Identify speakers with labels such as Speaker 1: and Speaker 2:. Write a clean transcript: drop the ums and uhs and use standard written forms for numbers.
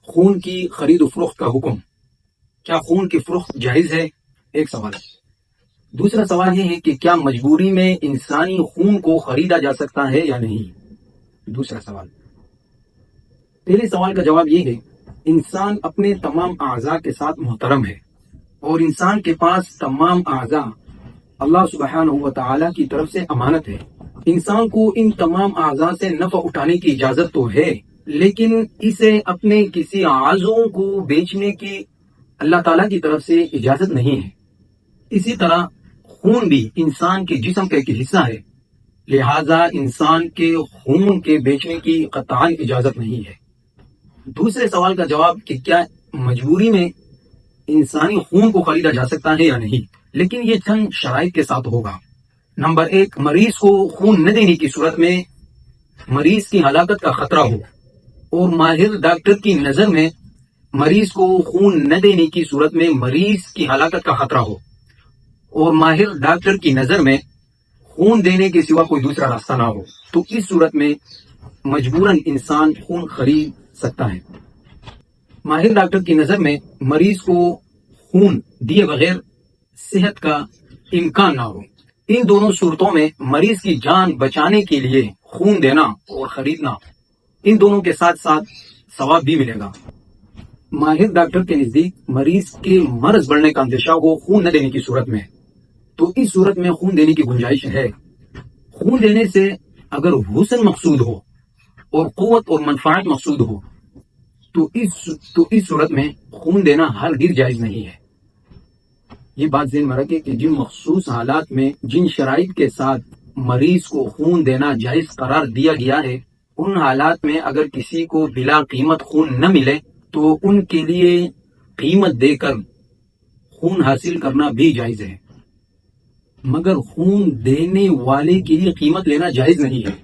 Speaker 1: خون کی خرید و فروخت کا حکم، کیا خون کی فروخت جائز ہے؟ ایک سوال. دوسرا سوال یہ ہے کہ کیا مجبوری میں انسانی خون کو خریدا جا سکتا ہے یا نہیں؟ دوسرا سوال. پہلے سوال کا جواب یہ ہے، انسان اپنے تمام اعضاء کے ساتھ محترم ہے، اور انسان کے پاس تمام اعضاء اللہ سبحانہ و تعالی کی طرف سے امانت ہے. انسان کو ان تمام اعضاء سے نفع اٹھانے کی اجازت تو ہے، لیکن اسے اپنے کسی اعضوں کو بیچنے کی اللہ تعالیٰ کی طرف سے اجازت نہیں ہے. اسی طرح خون بھی انسان کے جسم کا ایک حصہ ہے، لہذا انسان کے خون کے بیچنے کی قطعاً اجازت نہیں ہے. دوسرے سوال کا جواب کہ کیا مجبوری میں انسانی خون کو خریدا جا سکتا ہے یا نہیں، لیکن یہ چند شرائط کے ساتھ ہوگا. نمبر 1، مریض کو خون نہ دینے کی صورت میں مریض کی ہلاکت کا خطرہ ہو، اور ماہر ڈاکٹر کی نظر میں مریض کو خون نہ دینے کی صورت میں مریض کی ہلاکت کا خطرہ ہو، اور ماہر ڈاکٹر کی نظر میں خون دینے کے سوا کوئی دوسرا راستہ نہ ہو، تو اس صورت میں مجبوراً انسان خون خرید سکتا ہے. ماہر ڈاکٹر کی نظر میں مریض کو خون دیے بغیر صحت کا امکان نہ ہو. ان دونوں صورتوں میں مریض کی جان بچانے کے لیے خون دینا اور خریدنا، ان دونوں کے ساتھ ساتھ ثواب بھی ملے گا. ماہر ڈاکٹر کے نزدیک مریض کے مرض بڑھنے کا اندیشہ ہو خون نہ دینے کی صورت میں، تو اس صورت میں خون دینے کی گنجائش ہے. خون دینے سے اگر حسن مقصود ہو اور قوت اور منفعت مقصود ہو تو اس صورت میں خون دینا ہرگز جائز نہیں ہے. یہ بات ذہن میں رکھیں کہ جن مخصوص حالات میں جن شرائط کے ساتھ مریض کو خون دینا جائز قرار دیا گیا ہے، ان حالات میں اگر کسی کو بلا قیمت خون نہ ملے تو ان کے لیے قیمت دے کر خون حاصل کرنا بھی جائز ہے، مگر خون دینے والے کے لیے قیمت لینا جائز نہیں ہے.